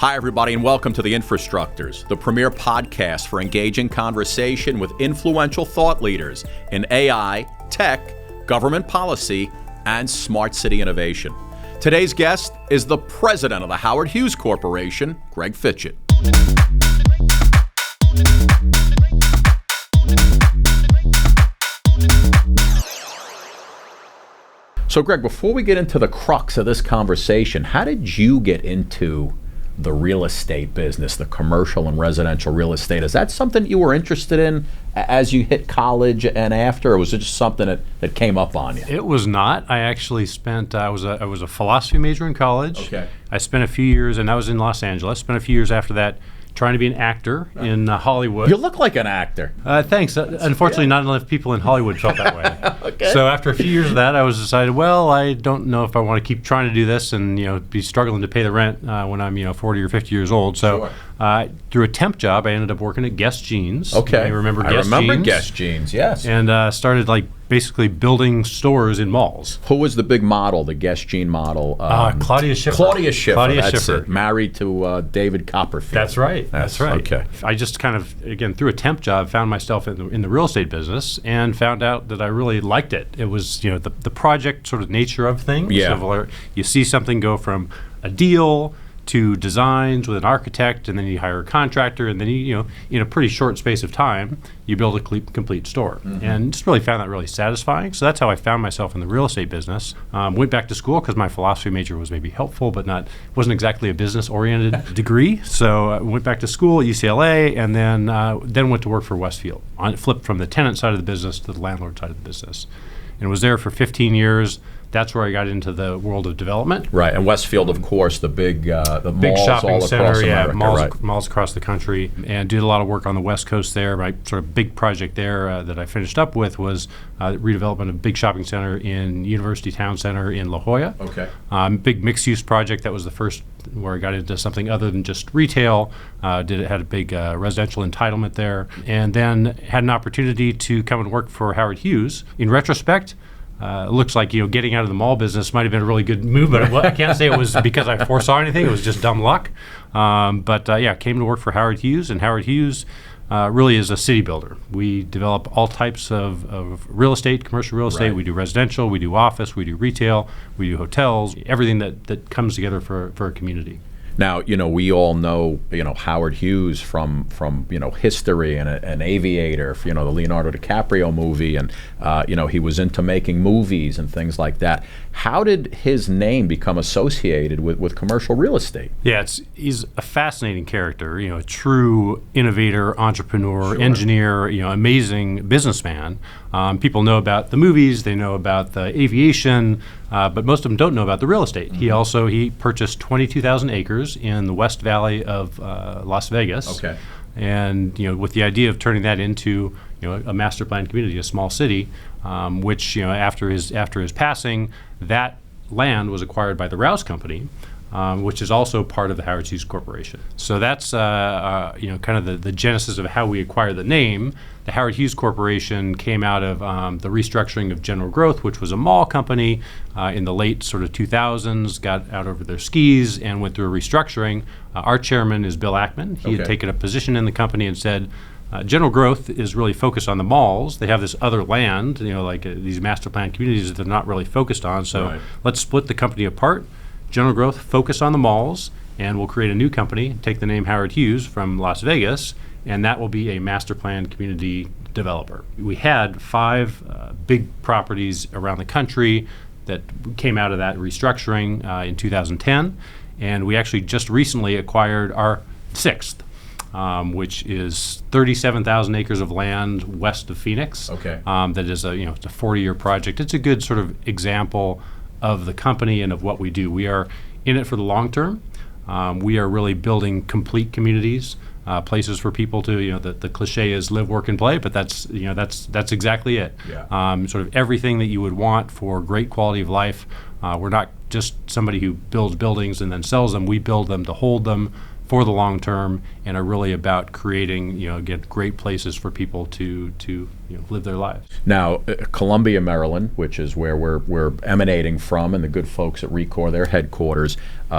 Hi, everybody, and welcome to the Infrastructors, the premier podcast for engaging conversation with influential thought leaders in AI, tech, government policy, and smart city innovation. Today's guest is the president of the Howard Hughes Corporation, Greg Fitchitt. So, Greg, before we get into the crux of this conversation, how did you get into the real estate business, the commercial and residential real estate? Is that something you were interested in as you hit college and after, or was it just something that came up on you? It was not. I actually spent, I was a philosophy major in college. Okay. I spent a few years, and I was in Los Angeles, spent a few years after that trying to be an actor in Hollywood. You look like an actor. Thanks. Unfortunately, not enough people in Hollywood felt that way. Okay. So after a few years of that, I was decided, well, I don't know if I want to keep trying to do this and be struggling to pay the rent when I'm 40 or 50 years old. So through a temp job, I ended up working at Guess Jeans. Okay. You remember Guess Jeans? I remember Guess Jeans, yes. And started basically building stores in malls. Who was the big model, the Guess Jean model? Claudia Schiffer. Claudia Schiffer. Claudia That's Schiffer. It. Married to David Copperfield. That's right. That's right. Okay. I just kind of, again, through a temp job, found myself in the real estate business and found out that I really liked it. It was, the project sort of nature of things. Yeah. So you see something go from a deal to designs with an architect, and then you hire a contractor, and then you in a pretty short space of time, you build a complete store. Mm-hmm. And just really found that really satisfying. So that's how I found myself in the real estate business. Went back to school because my philosophy major was maybe helpful, but wasn't exactly a business-oriented degree. So I went back to school at UCLA, and then went to work for Westfield. Flipped from the tenant side of the business to the landlord side of the business, and was there for 15 years. That's where I got into the world of development. Right, and Westfield, of course, the big big malls shopping all center, across America, malls across the country, and did a lot of work on the West Coast there. My sort of big project there that I finished up with was redevelopment of a big shopping center in University Town Center in La Jolla. Okay. Big mixed-use project. That was the first where I got into something other than just retail. Had a big residential entitlement there, and then had an opportunity to come and work for Howard Hughes. In retrospect, it looks like getting out of the mall business might have been a really good move, but I can't say it was because I foresaw anything. It was just dumb luck. Came to work for Howard Hughes, and Howard Hughes really is a city builder. We develop all types of real estate, commercial real estate. Right. We do residential, we do office, we do retail, we do hotels, everything that comes together for a community. Now, we all know, Howard Hughes from history and an aviator, the Leonardo DiCaprio movie, and, he was into making movies and things like that. How did his name become associated with commercial real estate? Yeah, he's a fascinating character, a true innovator, entrepreneur, engineer, amazing businessman. People know about the movies, they know about the aviation, but most of them don't know about the real estate. Mm-hmm. He purchased 22,000 acres in the West Valley of Las Vegas. Okay. And with the idea of turning that into a master planned community, a small city, which after his passing, that land was acquired by the Rouse Company, which is also part of the Howard Hughes Corporation. So that's kind of the genesis of how we acquired the name. The Howard Hughes Corporation came out of the restructuring of General Growth, which was a mall company in the late sort of 2000s, got out over their skis and went through a restructuring. Our chairman is Bill Ackman. He had taken a position in the company and said, General Growth is really focused on the malls. They have this other land, these master plan communities that they're not really focused on. So let's split the company apart. General Growth focus on the malls, and we'll create a new company, take the name Howard Hughes from Las Vegas, and that will be a master plan community developer. We had 5 big properties around the country that came out of that restructuring in 2010, and we actually just recently acquired our 6th. Which is 37,000 acres of land west of Phoenix. Okay. That is it's a 40-year project. It's a good sort of example of the company and of what we do. We are in it for the long term. We are really building complete communities, places for people to, the cliche is live, work, and play, but that's exactly it. Yeah. Sort of everything that you would want for great quality of life We're not just somebody who builds buildings and then sells them. We build them to hold them for the long term, and are really about creating, again, great places for people to live their lives. Now, Columbia, Maryland, which is where we're emanating from, and the good folks at Rekor, their headquarters,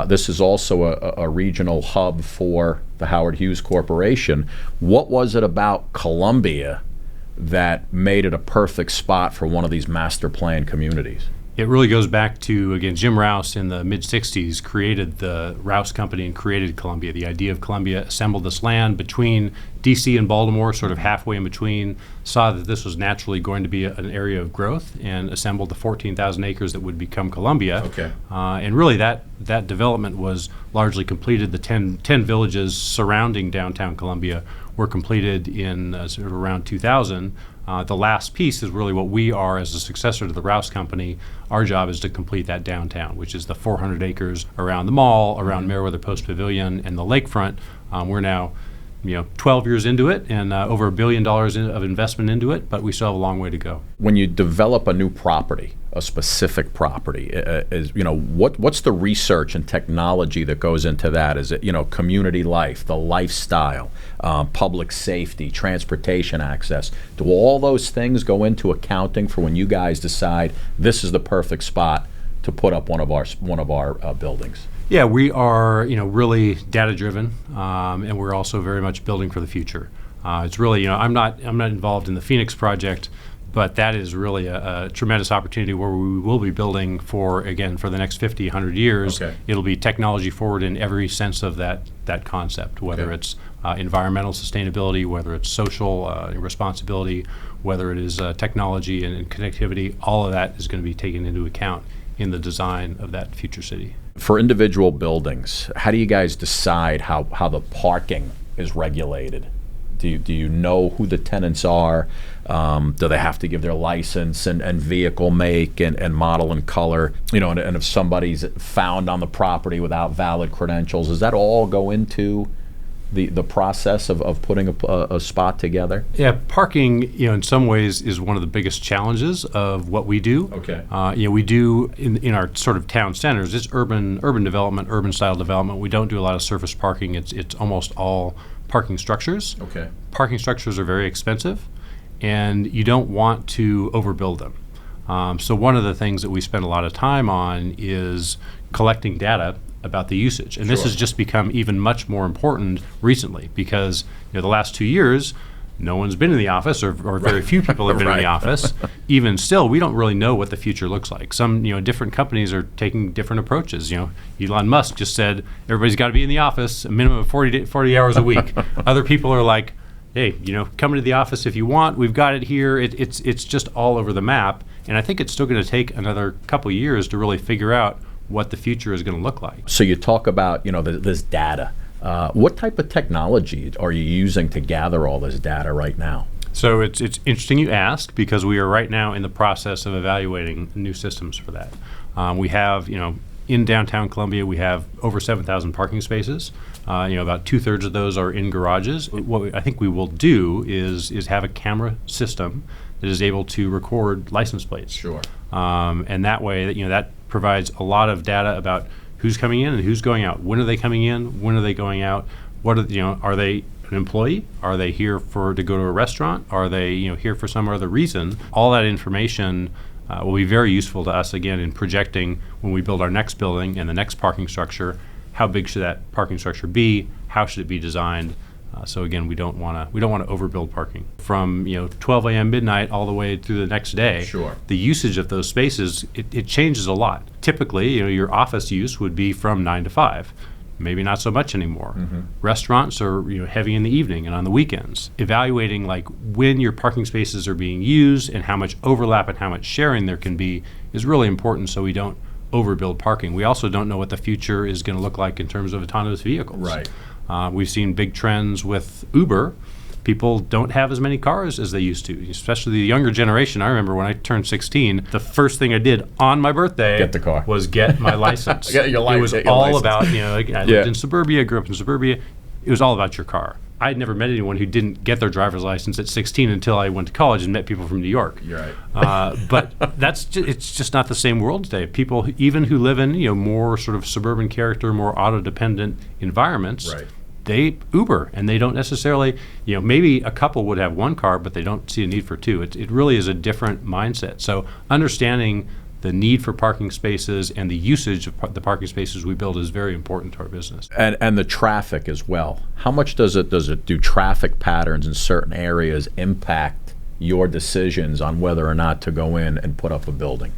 this is also a regional hub for the Howard Hughes Corporation. What was it about Columbia that made it a perfect spot for one of these master plan communities? It really goes back to, again, Jim Rouse in the mid-'60s created the Rouse Company and created Columbia. The idea of Columbia, assembled this land between D.C. and Baltimore, sort of halfway in between, saw that this was naturally going to be an area of growth, and assembled the 14,000 acres that would become Columbia. Okay. And really that development was largely completed. The 10 villages surrounding downtown Columbia were completed in sort of around 2000. The last piece is really what we are as a successor to the Rouse Company. Our job is to complete that downtown, which is the 400 acres around the mall, around Meriwether Post Pavilion, and the lakefront. We're now 12 years into it, and over $1 billion of investment into it, but we still have a long way to go. When you develop a new property, a specific property, what's the research and technology that goes into that? Is it community life, the lifestyle, public safety, transportation access? Do all those things go into accounting for when you guys decide this is the perfect spot to put up one of our buildings? Yeah, we are really data driven, and we're also very much building for the future. It's really I'm not involved in the Phoenix project, but that is really a tremendous opportunity where we will be building for the next 50, 100 years. Okay. It'll be technology forward in every sense of that concept, whether it's environmental sustainability, whether it's social responsibility, whether it is technology and connectivity. All of that is going to be taken into account in the design of that future city. For individual buildings, how do you guys decide how the parking is regulated? Do you know who the tenants are? Do they have to give their license and vehicle make and model and color? And if somebody's found on the property without valid credentials, does that all go into the process of putting a spot together? Yeah, parking, in some ways is one of the biggest challenges of what we do. Okay. We do in our sort of town centers, it's urban development, urban style development. We don't do a lot of surface parking. It's almost all parking structures. Okay. Parking structures are very expensive, and you don't want to overbuild them. So one of the things that we spend a lot of time on is collecting data about the usage. And this has just become even much more important recently because the last 2 years, no one's been in the office, or very few people have been in the office. Even still, we don't really know what the future looks like. Some different companies are taking different approaches. Elon Musk just said everybody's got to be in the office a minimum of 40 hours a week. Other people are like, hey, come into the office if you want. We've got it here. It's just all over the map. And I think it's still going to take another couple years to really figure out what the future is going to look like. So you talk about this data. What type of technology are you using to gather all this data right now? So it's interesting you ask, because we are right now in the process of evaluating new systems for that. We have in downtown Columbia we have over 7,000 parking spaces. About 2/3 of those are in garages. What I think we will do is have a camera system that is able to record license plates. Sure. And that way that provides a lot of data about who's coming in and who's going out. When are they coming in? When are they going out? What are they an employee? Are they here to go to a restaurant? Are they here for some other reason? All that information will be very useful to us again in projecting when we build our next building and the next parking structure. How big should that parking structure be? How should it be designed? So again, we don't want to overbuild parking. From 12 a.m. midnight all the way through the next day. Sure. The usage of those spaces it changes a lot. Typically, your office use would be from 9 to 5. Maybe not so much anymore. Mm-hmm. Restaurants are heavy in the evening and on the weekends. Evaluating when your parking spaces are being used and how much overlap and how much sharing there can be is really important, so we don't overbuild parking. We also don't know what the future is going to look like in terms of autonomous vehicles. Right. We've seen big trends with Uber. People don't have as many cars as they used to, especially the younger generation. I remember when I turned 16, the first thing I did on my birthday get the car. Was get my license. Get your license. It was all about, I lived in suburbia, grew up in suburbia. It was all about your car. I had never met anyone who didn't get their driver's license at 16 until I went to college and met people from New York. You're right. But it's just not the same world today. People, even who live in more sort of suburban character, more auto-dependent environments, Right. they Uber, and they don't necessarily, maybe a couple would have one car, but they don't see a need for two. It really is a different mindset. So understanding the need for parking spaces and the usage of the parking spaces we build is very important to our business. And the traffic as well. How much do traffic patterns in certain areas impact your decisions on whether or not to go in and put up a building?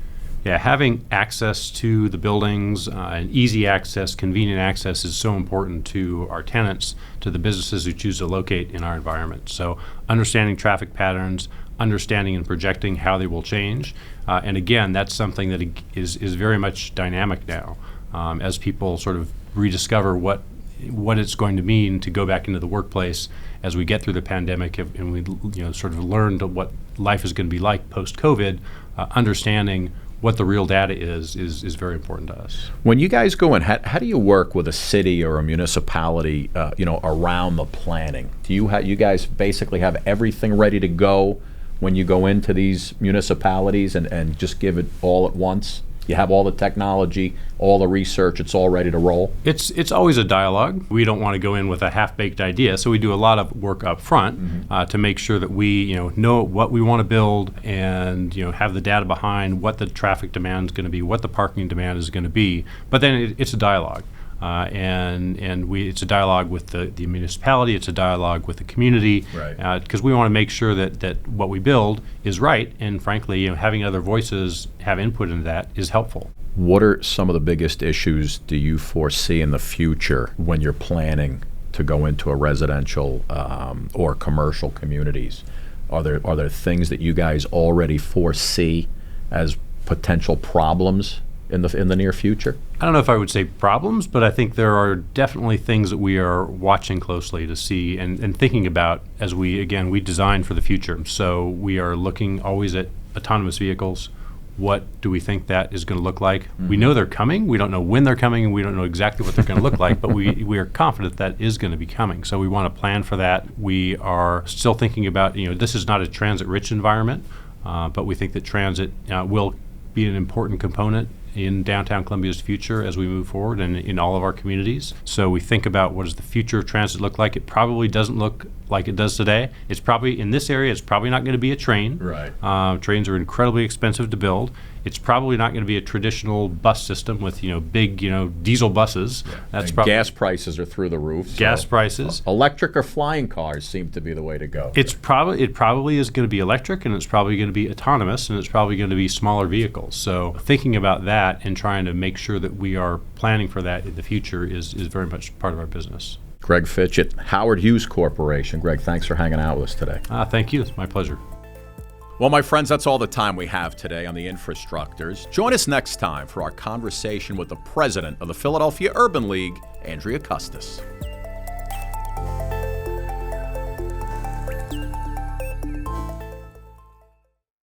Yeah, having access to the buildings, and easy access, convenient access is so important to our tenants, to the businesses who choose to locate in our environment. So understanding traffic patterns, understanding and projecting how they will change. And again, that's something that is very much dynamic now, as people sort of rediscover what it's going to mean to go back into the workplace as we get through the pandemic and we sort of learned what life is going to be like post-COVID. Understanding what the real data is very important to us. When you guys go in, how do you work with a city or a municipality, around the planning? Do you guys basically have everything ready to go when you go into these municipalities and just give it all at once? You have all the technology, all the research, it's all ready to roll? It's always a dialogue. We don't want to go in with a half-baked idea, so we do a lot of work up front to make sure that we know what we want to build and have the data behind what the traffic demand is going to be, what the parking demand is going to be. But then it's a dialogue. It's a dialogue with the municipality, it's a dialogue with the community, Right. Because we want to make sure that what we build is right, and frankly, having other voices have input into that is helpful. What are some of the biggest issues do you foresee in the future when you're planning to go into a residential or commercial communities? Are there things that you guys already foresee as potential problems in the near future? I don't know if I would say problems, but I think there are definitely things that we are watching closely to see and thinking about as we design for the future. So we are looking always at autonomous vehicles. What do we think that is going to look like? We know they're coming. We don't know when they're coming, and we don't know exactly what they're going to look like, but we are confident that is going to be coming. So we want to plan for that. We are still thinking about, this is not a transit-rich environment, but we think that transit will be an important component in downtown Columbia's future as we move forward and in all of our communities. So we think about what does the future of transit look like. It probably doesn't look like it does today. It's probably, in this area, it's probably not going to be a train. Right. Trains are incredibly expensive to build. It's probably not going to be a traditional bus system with, big, diesel buses. Yeah. That's And probably gas prices are through the roof. gas so prices. Electric or flying cars seem to be the way to go. It probably is going to be electric, and it's probably going to be autonomous, and it's probably going to be smaller vehicles. So thinking about that and trying to make sure that we are planning for that in the future is very much part of our business. Greg Fitchitt, Howard Hughes Corporation. Greg, thanks for hanging out with us today. Thank you. It's my pleasure. Well, my friends, that's all the time we have today on the Infrastructors. Join us next time for our conversation with the president of the Philadelphia Urban League, Andrea Custis.